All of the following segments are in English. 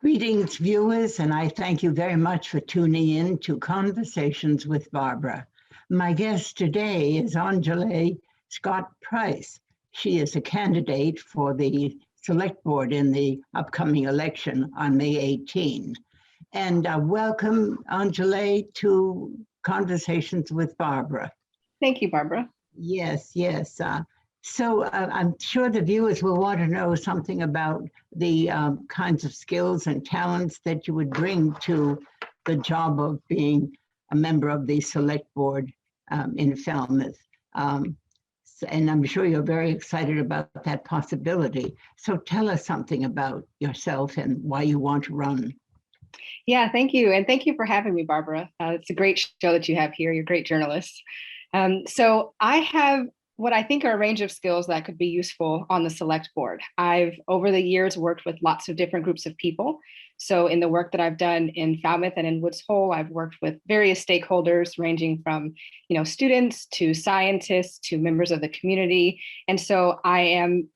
Greetings, viewers, and I thank you very much for tuning in to Conversations with Barbara. My guest today is Onjalé Scott Price. She is a candidate for the Select Board in the upcoming election on May 18. And welcome, Onjalé, to Conversations with Barbara. Thank you, Barbara. Yes. So I'm sure the viewers will want to know something about the kinds of skills and talents that you would bring to the job of being a member of the Select Board in Falmouth. And I'm sure you're very excited about that possibility. So tell us something about yourself and why you want to run. Yeah, thank you. And thank you for having me, Barbara. It's a great show that you have here. You're a great journalist. So I have what I think are a range of skills that could be useful on the Select Board. I've, over the years, worked with lots of different groups of people. So in the work that I've done in Falmouth and in Woods Hole, I've worked with various stakeholders ranging from, students to scientists to members of the community. And so I am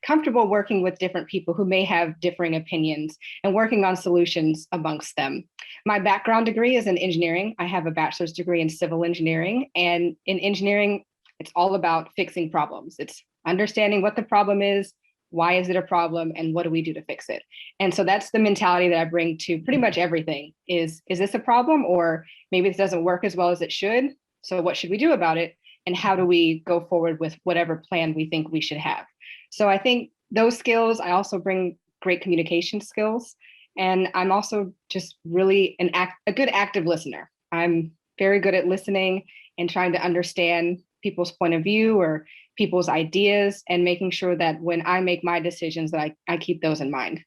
comfortable working with different people who may have differing opinions and working on solutions amongst them. My background degree is in engineering. I have a bachelor's degree in civil engineering, and in engineering, it's all about fixing problems. It's understanding what the problem is, why is it a problem, and what do we do to fix it? And so that's the mentality that I bring to pretty much everything is this a problem, or maybe this doesn't work as well as it should? So what should we do about it? And how do we go forward with whatever plan we think we should have? So I think those skills, I also bring great communication skills. And I'm also just really a good active listener. I'm very good at listening and trying to understand people's point of view or people's ideas, and making sure that when I make my decisions that I keep those in mind.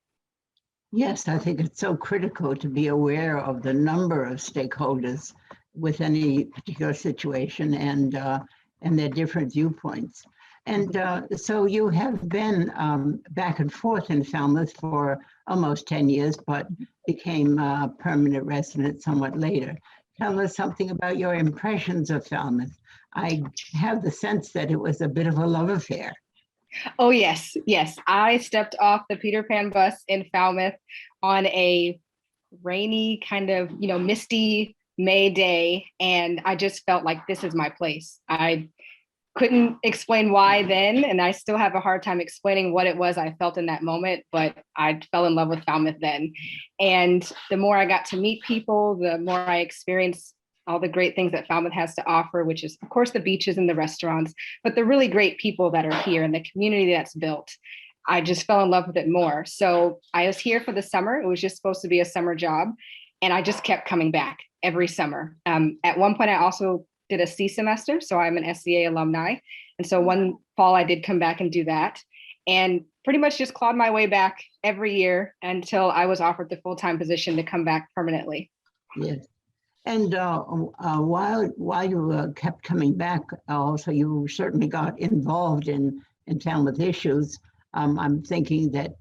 Yes, I think it's so critical to be aware of the number of stakeholders with any particular situation and their different viewpoints. And so you have been back and forth in Falmouth for almost 10 years, but became a permanent resident somewhat later. Tell us something about your impressions of Falmouth. I have the sense that it was a bit of a love affair. Oh, yes. I stepped off the Peter Pan bus in Falmouth on a rainy, kind of, misty May day, and I just felt like this is my place. I couldn't explain why then, and I still have a hard time explaining what it was I felt in that moment, but I fell in love with Falmouth then. And the more I got to meet people, the more I experienced all the great things that Falmouth has to offer, which is, of course, the beaches and the restaurants, but the really great people that are here and the community that's built. I just fell in love with it more. So I was here for the summer. It was just supposed to be a summer job, and I just kept coming back every summer. At one point, I also did a C semester, so I'm an SCA alumni. And so one fall I did come back and do that, and pretty much just clawed my way back every year until I was offered the full-time position to come back permanently. Yes. And while you kept coming back, also you certainly got involved in Falmouth issues. I'm thinking that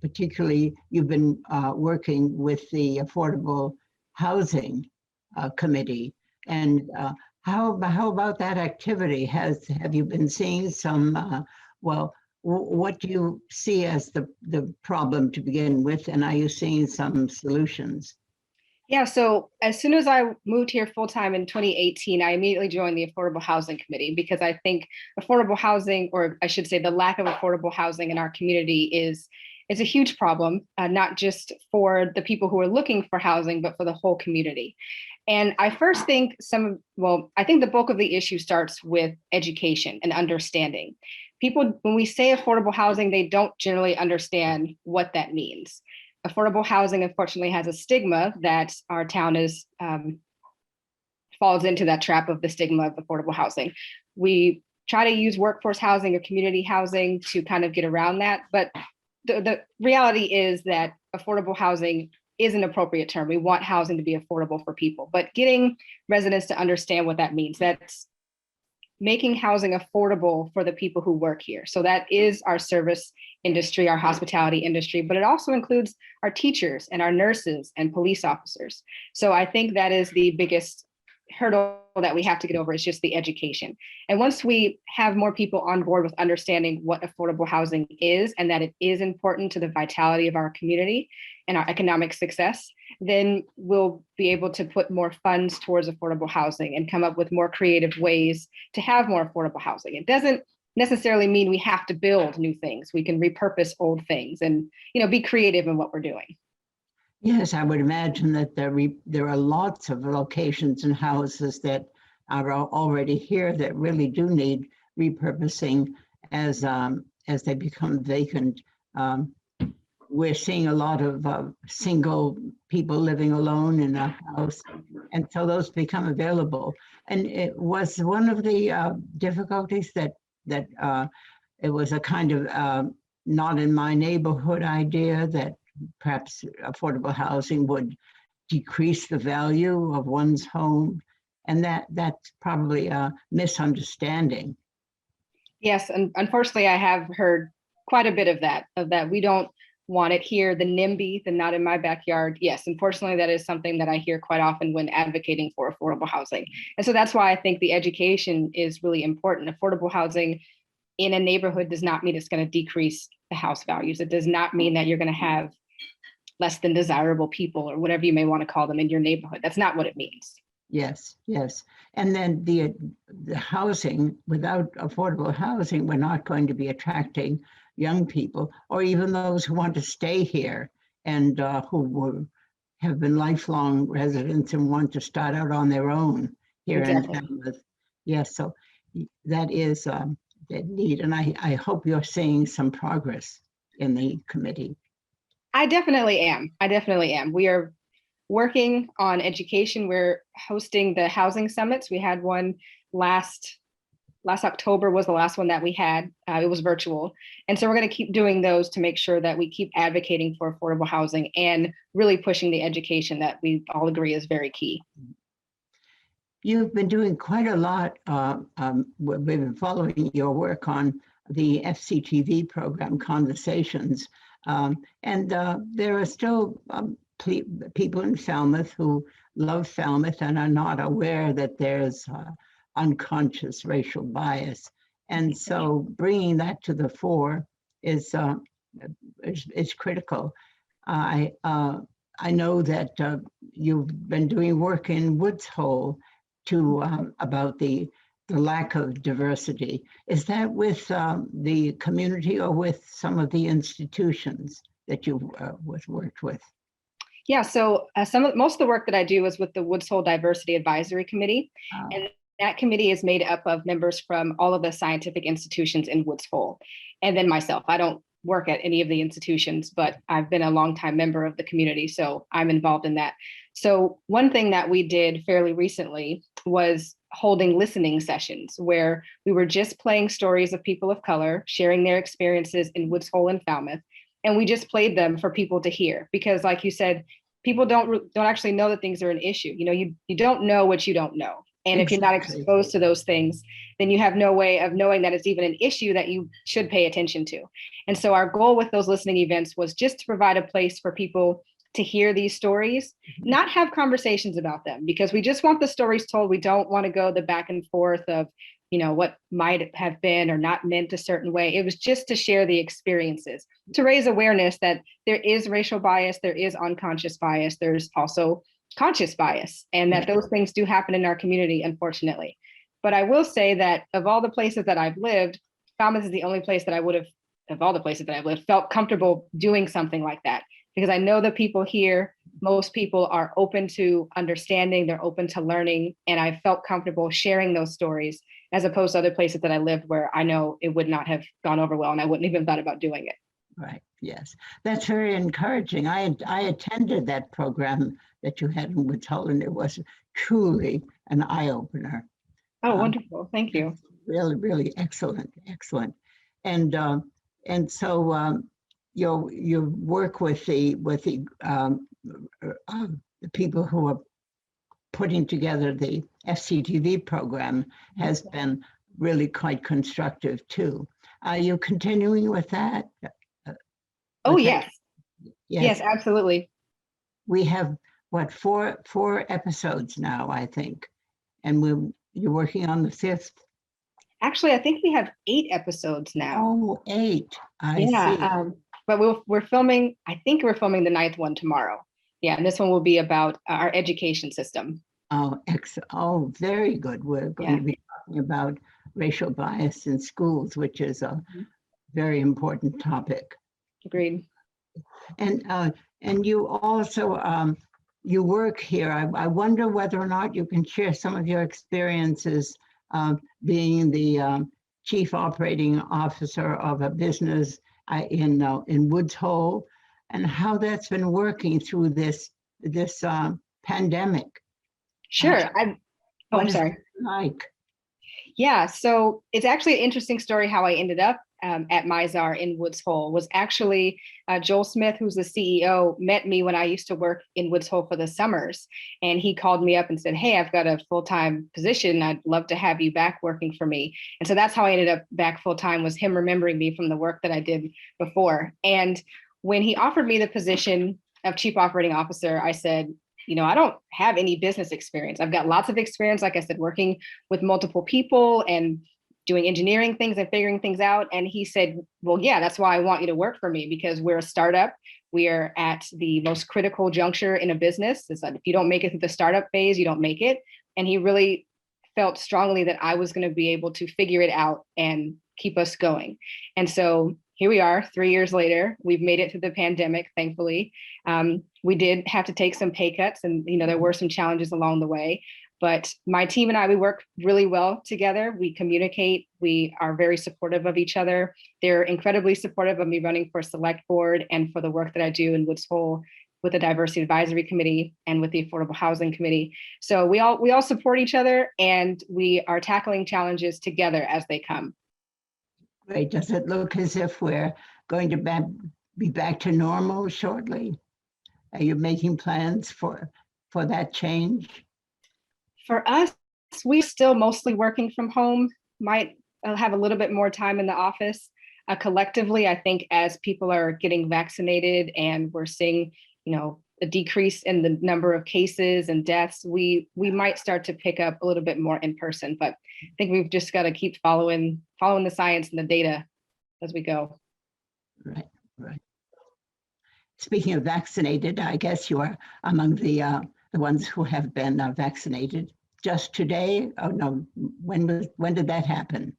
particularly you've been working with the Affordable Housing Committee. And how about that activity? Have you been seeing some, what do you see as the problem to begin with? And are you seeing some solutions? Yeah, so as soon as I moved here full-time in 2018, I immediately joined the Affordable Housing Committee because I think affordable housing, or I should say the lack of affordable housing in our community is a huge problem, not just for the people who are looking for housing, but for the whole community. And I first think I think the bulk of the issue starts with education and understanding. People, when we say affordable housing, they don't generally understand what that means. Affordable housing, unfortunately, has a stigma that our town falls into that trap of the stigma of affordable housing. We try to use workforce housing or community housing to kind of get around that. But the reality is that affordable housing is an appropriate term. We want housing to be affordable for people, but getting residents to understand what that means, that's making housing affordable for the people who work here. So that is our service industry, our hospitality industry, but it also includes our teachers and our nurses and police officers. So I think that is the biggest hurdle that we have to get over is just the education. And once we have more people on board with understanding what affordable housing is and that it is important to the vitality of our community and our economic success, then we'll be able to put more funds towards affordable housing and come up with more creative ways to have more affordable housing. It doesn't necessarily mean we have to build new things. We can repurpose old things and, be creative in what we're doing. Yes, I would imagine that there are lots of locations and houses that are already here that really do need repurposing as they become vacant. We're seeing a lot of single people living alone in a house, and so those become available. And it was one of the difficulties that it was a kind of not in my neighborhood idea that perhaps affordable housing would decrease the value of one's home, and that's probably a misunderstanding. Yes, and unfortunately, I have heard quite a bit of that we don't want it here, the NIMBY, the not in my backyard. Yes, unfortunately, that is something that I hear quite often when advocating for affordable housing. And so that's why I think the education is really important. Affordable housing in a neighborhood does not mean it's going to decrease the house values. It does not mean that you're going to have less than desirable people or whatever you may want to call them in your neighborhood. That's not what it means. Yes, yes. And then the housing, without affordable housing, we're not going to be attracting young people or even those who want to stay here and have been lifelong residents and want to start out on their own here in Falmouth. Yes, so that is that need. And I hope you're seeing some progress in the committee. I definitely am. We are working on education. We're hosting the housing summits. We had one last October was the last one that we had. It was virtual. And so we're going to keep doing those to make sure that we keep advocating for affordable housing and really pushing the education that we all agree is very key. You've been doing quite a lot. We've been following your work on the FCTV program, Conversations. And there are still people in Falmouth who love Falmouth and are not aware that there's unconscious racial bias. And so bringing that to the fore is critical. I know that you've been doing work in Woods Hole about the lack of diversity. Is that with the community or with some of the institutions that you've worked with? Yeah, so most of the work that I do is with the Woods Hole Diversity Advisory Committee. And that committee is made up of members from all of the scientific institutions in Woods Hole. And then myself, I don't work at any of the institutions, but I've been a longtime member of the community, so I'm involved in that. So one thing that we did fairly recently was holding listening sessions where we were just playing stories of people of color, sharing their experiences in Woods Hole and Falmouth. And we just played them for people to hear, because like you said, people don't actually know that things are an issue. You don't know what you don't know. And if you're not exposed to those things, then you have no way of knowing that it's even an issue that you should pay attention to. And so our goal with those listening events was just to provide a place for people to hear these stories, not have conversations about them, because we just want the stories told. We don't want to go the back and forth of, what might have been or not meant a certain way. It was just to share the experiences, to raise awareness that there is racial bias, there is unconscious bias, there's also conscious bias, and that those things do happen in our community, unfortunately. But I will say that of all the places that I've lived, Falmouth is the only place that I would have, of all the places that I've lived, felt comfortable doing something like that. Because I know the people here, most people are open to understanding, they're open to learning, and I felt comfortable sharing those stories, as opposed to other places that I lived where I know it would not have gone over well and I wouldn't even thought about doing it. Right, yes. That's very encouraging. I attended that program that you had in Woods Hole, and it was truly an eye-opener. Oh, wonderful. Thank you. Really, really excellent. And so your work with the people who are putting together the FCTV program has been really quite constructive too. Are you continuing with that? Oh, yes. Yes, absolutely. We have, what, four episodes now, I think. and you're working on the fifth? Actually, I think we have 8 episodes now. Oh, 8. I Yeah, see. but we're filming, I think we're filming the 9th one tomorrow. Yeah, and this one will be about our education system. Oh, excellent. Oh, very good. We're going Yeah. to be talking about racial bias in schools, which is a Mhm. very important topic. Agreed. And you also you work here. I wonder whether or not you can share some of your experiences being the chief operating officer of a business in Woods Hole, and how that's been working through this pandemic. Sure. What I'm is sorry. it like? Yeah, so it's actually an interesting story how I ended up at Mizar in Woods Hole. Was actually Joel Smith, who's the CEO, met me when I used to work in Woods Hole for the summers. And he called me up and said, hey, I've got a full-time position. I'd love to have you back working for me. And so that's how I ended up back full-time, was him remembering me from the work that I did before. And when he offered me the position of chief operating officer, I said, I don't have any business experience. I've got lots of experience, like I said, working with multiple people and doing engineering things and figuring things out. And he said, well, yeah, that's why I want you to work for me, because we're a startup. We are at the most critical juncture in a business. It's like, if you don't make it through the startup phase, you don't make it. And he really felt strongly that I was going to be able to figure it out and keep us going. And so here we are 3 years later. We've made it through the pandemic, thankfully. We did have to take some pay cuts, and there were some challenges along the way. But my team and I, we work really well together. We communicate. We are very supportive of each other. They're incredibly supportive of me running for select board and for the work that I do in Woods Hole with the Diversity Advisory Committee and with the Affordable Housing Committee. So we all support each other, and we are tackling challenges together as they come. Great. Does it look as if we're going to be back to normal shortly? Are you making plans for that change? For us, we're still mostly working from home. Might have a little bit more time in the office. Collectively, I think as people are getting vaccinated and we're seeing, a decrease in the number of cases and deaths, we might start to pick up a little bit more in person. But I think we've just got to keep following the science and the data as we go. Right. Speaking of vaccinated, I guess you are among the ones who have been vaccinated. Just today? Oh no, when did that happen?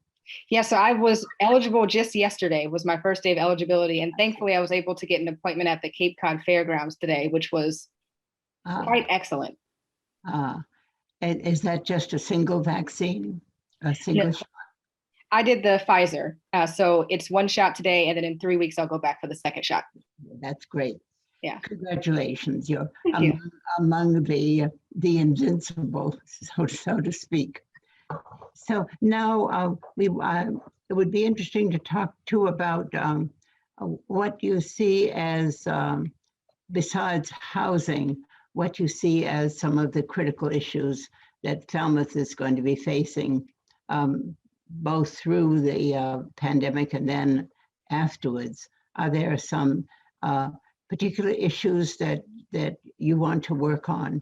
Yeah, so I was eligible just yesterday, was my first day of eligibility. And thankfully I was able to get an appointment at the Cape Cod Fairgrounds today, which was quite excellent. And is that just a single vaccine? A single shot? I did the Pfizer. So it's one shot today, and then in 3 weeks, I'll go back for the second shot. That's great. Yeah. Congratulations. You're Thank among the invincible, so to speak. So now it would be interesting to talk too about what you see as, besides housing, what you see as some of the critical issues that Falmouth is going to be facing, both through the pandemic and then afterwards. Are there some particular issues that you want to work on?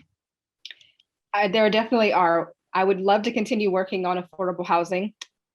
There definitely are. I would love to continue working on affordable housing.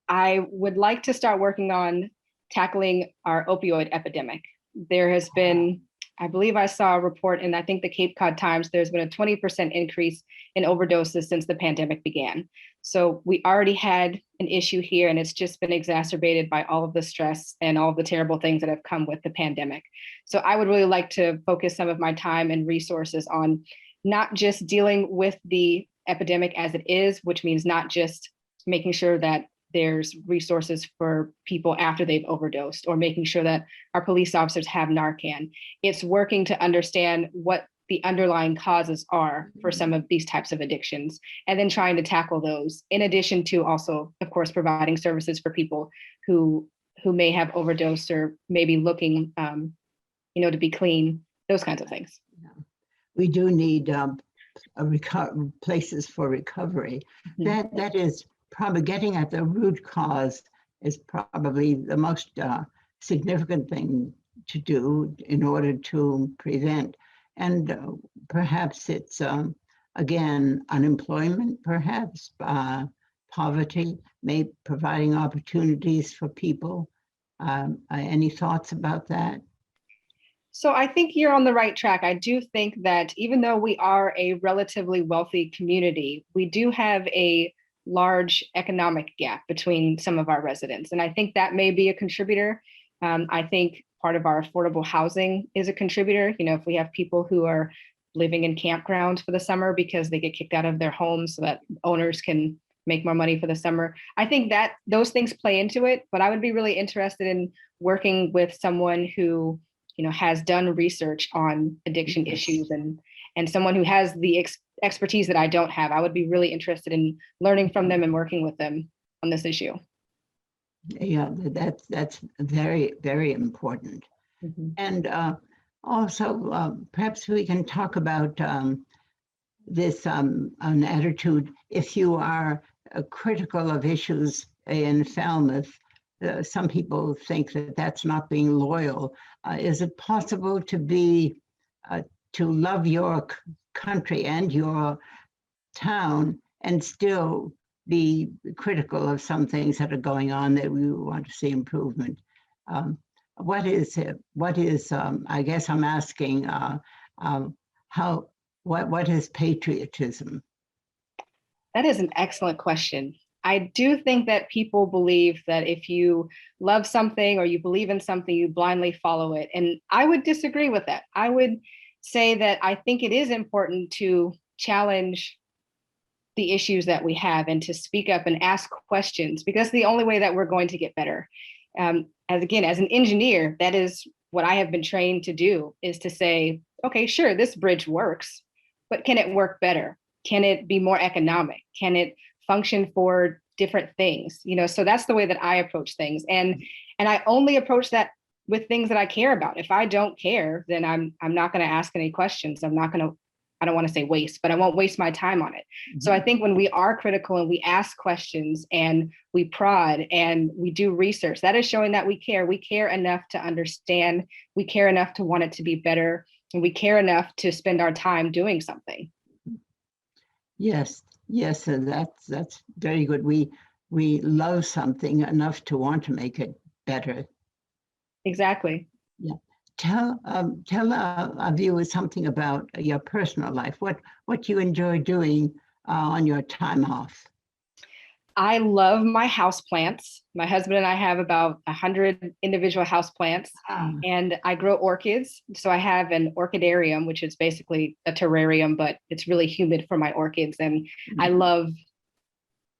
I would like to start working on tackling our opioid epidemic. There has been, I believe I saw a report in, I think, the Cape Cod Times, there's been a 20% increase in overdoses since the pandemic began. So we already had an issue here, and it's just been exacerbated by all of the stress and all of the terrible things that have come with the pandemic. So I would really like to focus some of my time and resources on not just dealing with the epidemic as it is, which means not just making sure that there's resources for people after they've overdosed, or making sure that our police officers have Narcan. It's working to understand what the underlying causes are for some of these types of addictions, and then trying to tackle those, in addition to also, of course, providing services for people who may have overdosed or maybe looking, to be clean, those kinds of things. We do need places for recovery. Mm-hmm. That is probably getting at the root cause is probably the most significant thing to do in order to prevent. And perhaps it's again, unemployment, perhaps, poverty, providing opportunities for people. Any thoughts about that? So I think you're on the right track. I do think that even though we are a relatively wealthy community, we do have a large economic gap between some of our residents. And I think that may be a contributor. I think part of our affordable housing is a contributor. You know, if we have people who are living in campgrounds for the summer because they get kicked out of their homes so that owners can make more money for the summer. I think that those things play into it, but I would be really interested in working with someone who, you know, has done research on addiction issues and someone who has the expertise that I don't have. I would be really interested in learning from them and working with them on this issue. Yeah, that's very, very important. Mm-hmm. And also, perhaps we can talk about this an attitude. If you are critical of issues in Falmouth, some people think that that's not being loyal. Is it possible to be to love your country and your town and still be critical of some things that are going on that we want to see improvement? What is it? What is? I guess I'm asking how. What is patriotism? That is an excellent question. I do think that people believe that if you love something or you believe in something, you blindly follow it. And I would disagree with that. I would say that I think it is important to challenge the issues that we have and to speak up and ask questions, because the only way that we're going to get better. As an engineer, that is what I have been trained to do, is to say, okay, sure, this bridge works, but can it work better? Can it be more economic? Can it function for different things? You know, so that's the way that I approach things. And I only approach that with things that I care about. If I don't care, then I'm not going to ask any questions. I don't want to say waste, but I won't waste my time on it. Mm-hmm. So I think when we are critical and we ask questions and we prod and we do research, that is showing that we care. We care enough to understand. We care enough to want it to be better. And we care enough to spend our time doing something. Yes, and that's very good. We love something enough to want to make it better. Exactly. Yeah. Tell our viewers something about your personal life. What you enjoy doing on your time off. I love my houseplants. My husband and I have about 100 individual houseplants, and I grow orchids. So I have an orchidarium, which is basically a terrarium, but it's really humid for my orchids. And I love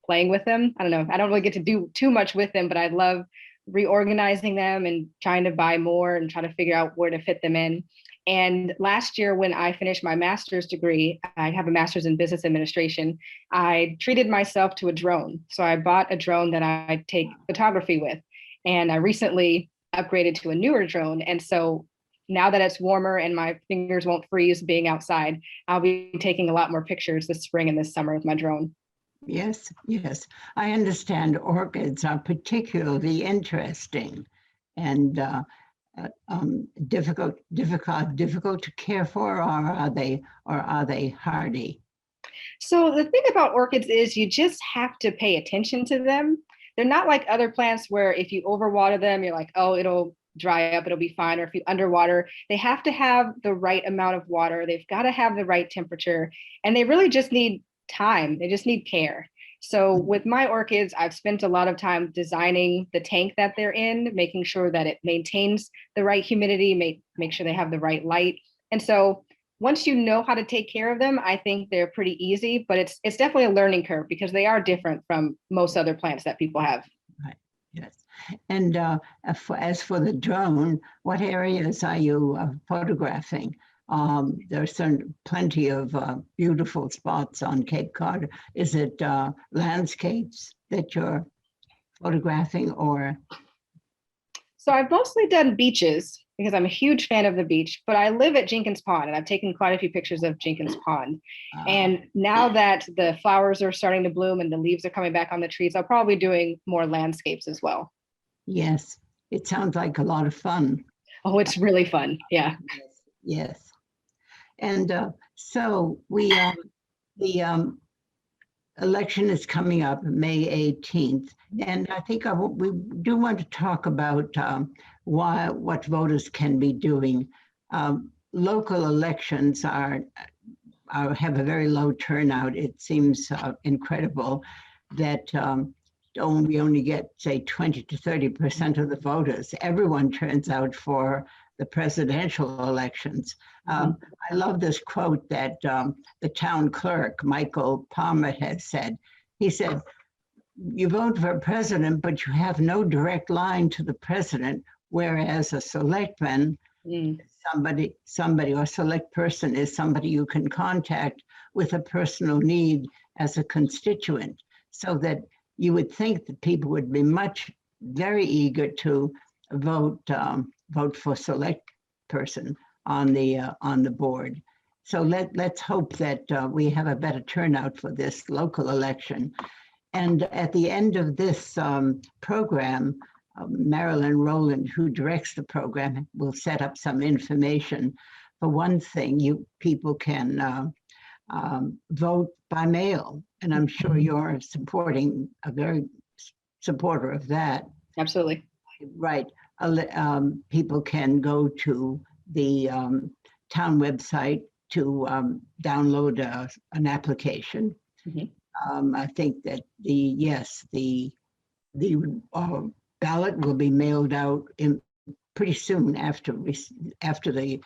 playing with them. I don't know. I don't really get to do too much with them, but I love reorganizing them and trying to buy more and try to figure out where to fit them in. And last year, when I finished my master's degree, I have a master's in business administration, I treated myself to a drone. So I bought a drone that I take photography with. And I recently upgraded to a newer drone. And so now that it's warmer and my fingers won't freeze being outside, I'll be taking a lot more pictures this spring and this summer with my drone. Yes. I understand orchids are particularly interesting and difficult to care for, or are they hardy? So the thing about orchids is you just have to pay attention to them. They're not like other plants where if you overwater them, you're like, oh, it'll dry up, it'll be fine. Or if you underwater, they have to have the right amount of water. They've got to have the right temperature, and they really just need time. They just need care. So with my orchids, I've spent a lot of time designing the tank that they're in, making sure that it maintains the right humidity, make sure they have the right light. And so once you know how to take care of them, I think they're pretty easy, but it's definitely a learning curve because they are different from most other plants that people have. Right. Yes. And as for the drone, what areas are you photographing? There's plenty of beautiful spots on Cape Cod. Is it landscapes that you're photographing, or? So I've mostly done beaches because I'm a huge fan of the beach, but I live at Jenkins Pond and I've taken quite a few pictures of Jenkins Pond. And now that the flowers are starting to bloom and the leaves are coming back on the trees, I'll probably be doing more landscapes as well. Yes, it sounds like a lot of fun. Oh, it's really fun. Yeah. Yes. And so The election is coming up May 18th, and I think we do want to talk about what voters can be doing. Local elections have a very low turnout. It seems incredible that we only get, say, 20 to 30% of the voters. Everyone turns out for the presidential elections. I love this quote that the town clerk, Michael Palmer, has said. He said, "You vote for a president, but you have no direct line to the president, whereas a selectman, somebody or select person is somebody you can contact with a personal need as a constituent," so that you would think that people would be very eager to vote for select person on the board. So let's hope that we have a better turnout for this local election. And at the end of this program, Marilyn Rowland, who directs the program, will set up some information. For one thing, people can vote by mail, and I'm sure you're a very supporter of that. Absolutely. Right. People can go to the town website to download an application. I think that the ballot will be mailed out pretty soon after the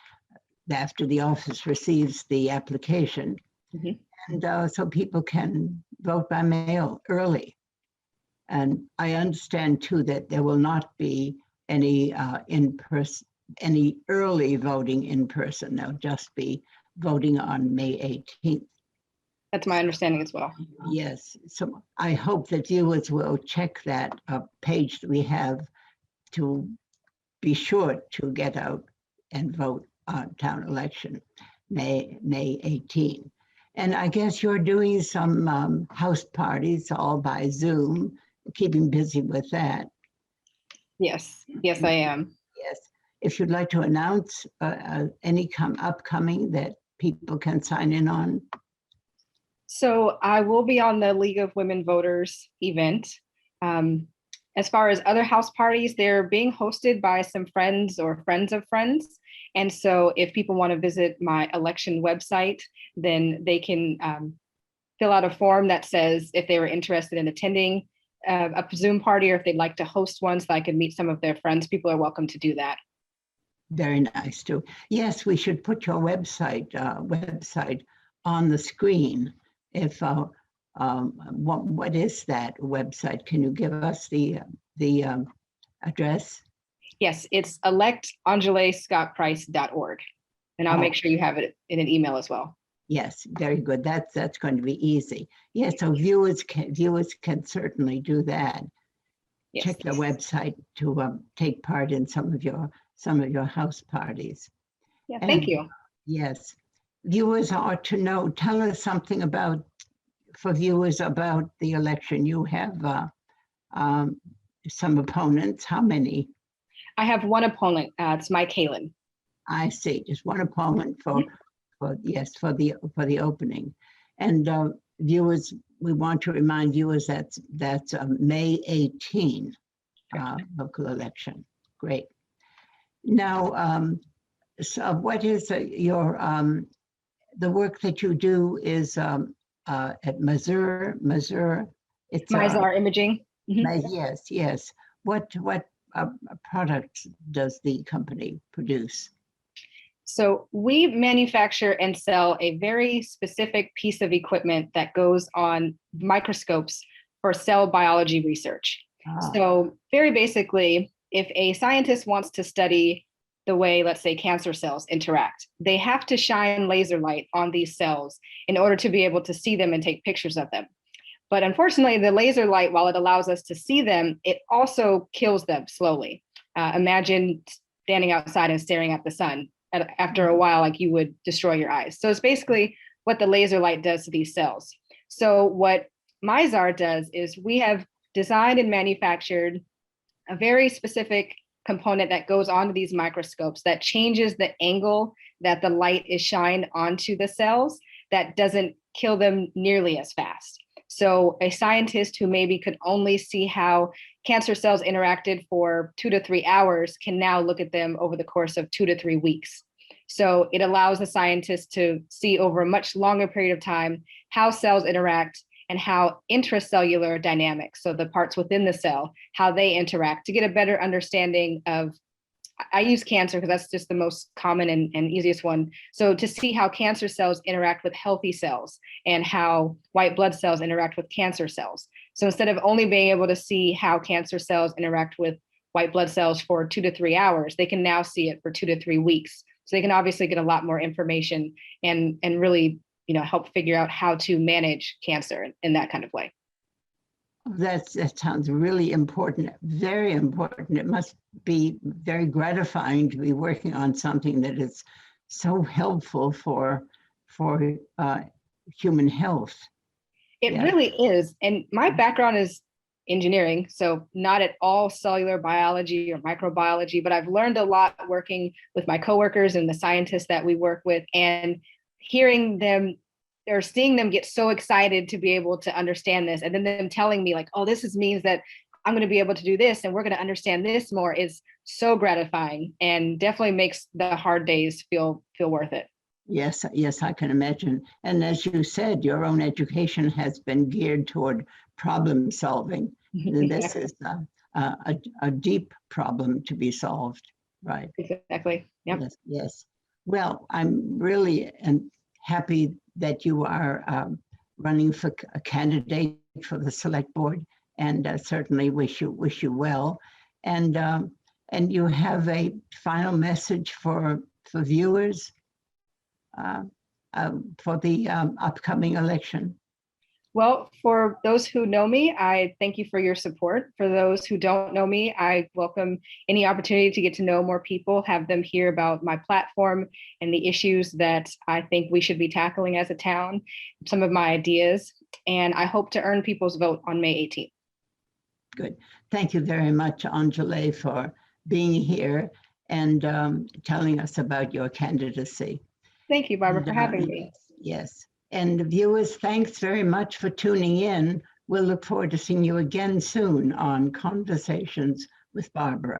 office receives the application, and so people can vote by mail early. And I understand too that there will not be any early voting in person. They'll just be voting on May 18th. That's my understanding as well. Yes. So I hope that viewers will check that page that we have to be sure to get out and vote on town election, May 18. And I guess you're doing some house parties all by Zoom, keeping busy with that. Yes, I am. Yes. If you'd like to announce any upcoming that people can sign in on. So I will be on the League of Women Voters event. As far as other house parties, they're being hosted by some friends or friends of friends. And so if people want to visit my election website, then they can fill out a form that says if they were interested in attending a Zoom party, or if they'd like to host one so I could meet some of their friends. People are welcome to do that. Very nice too. Yes, we should put your website on the screen. If what is that website? Can you give us the address? Yes, it's electonjalescottprice.org, and I'll make sure you have it in an email as well. Yes, very good. That's going to be easy. Yes, so viewers can certainly do that. Yes. Check the website to take part in some of your house parties. Yeah, thank you. Yes, viewers ought to know. Tell us something for viewers about the election. You have some opponents. How many? I have one opponent. It's Mike Halen. I see. Just one opponent for the opening. And viewers, we want to remind viewers that's May 18 local election. Great. Now, so what is your the work that you do is at Mizar? It's Mizar Imaging. Yes. What products does the company produce? So we manufacture and sell a very specific piece of equipment that goes on microscopes for cell biology research. So very basically, if a scientist wants to study the way, let's say, cancer cells interact, they have to shine laser light on these cells in order to be able to see them and take pictures of them. But unfortunately, the laser light, while it allows us to see them, it also kills them slowly. Imagine standing outside and staring at the sun. After a while, like, you would destroy your eyes. So it's basically what the laser light does to these cells. So what Mizar does is we have designed and manufactured a very specific component that goes onto these microscopes that changes the angle that the light is shined onto the cells, that doesn't kill them nearly as fast. So a scientist who maybe could only see how cancer cells interacted for 2 to 3 hours can now look at them over the course of 2 to 3 weeks. So it allows the scientist to see over a much longer period of time how cells interact and how intracellular dynamics, so the parts within the cell, how they interact, to get a better understanding of, I use cancer because that's just the most common and easiest one. So to see how cancer cells interact with healthy cells and how white blood cells interact with cancer cells. So instead of only being able to see how cancer cells interact with white blood cells for 2 to 3 hours, they can now see it for 2 to 3 weeks. So they can obviously get a lot more information and really, help figure out how to manage cancer in that kind of way. That sounds really important, very important. It must be very gratifying to be working on something that is so helpful for human health. It really is. And my background is engineering, so not at all cellular biology or microbiology, but I've learned a lot working with my coworkers and the scientists that we work with, and hearing them or seeing them get so excited to be able to understand this, and then them telling me like, oh, means that I'm going to be able to do this and we're going to understand this more, is so gratifying and definitely makes the hard days feel worth it. Yes, I can imagine. And as you said, your own education has been geared toward problem solving. And this is a deep problem to be solved, right? Exactly. Yep. Yes. Well, I'm really happy that you are running for a candidate for the select board, and certainly wish you well. And you have a final message for viewers for the upcoming election. Well, for those who know me, I thank you for your support. For those who don't know me, I welcome any opportunity to get to know more people, have them hear about my platform and the issues that I think we should be tackling as a town, some of my ideas, and I hope to earn people's vote on May 18th. Good. Thank you very much, Onjalé, for being here and telling us about your candidacy. Thank you, Barbara, for having me. Yes. And viewers, thanks very much for tuning in. We'll look forward to seeing you again soon on Conversations with Barbara.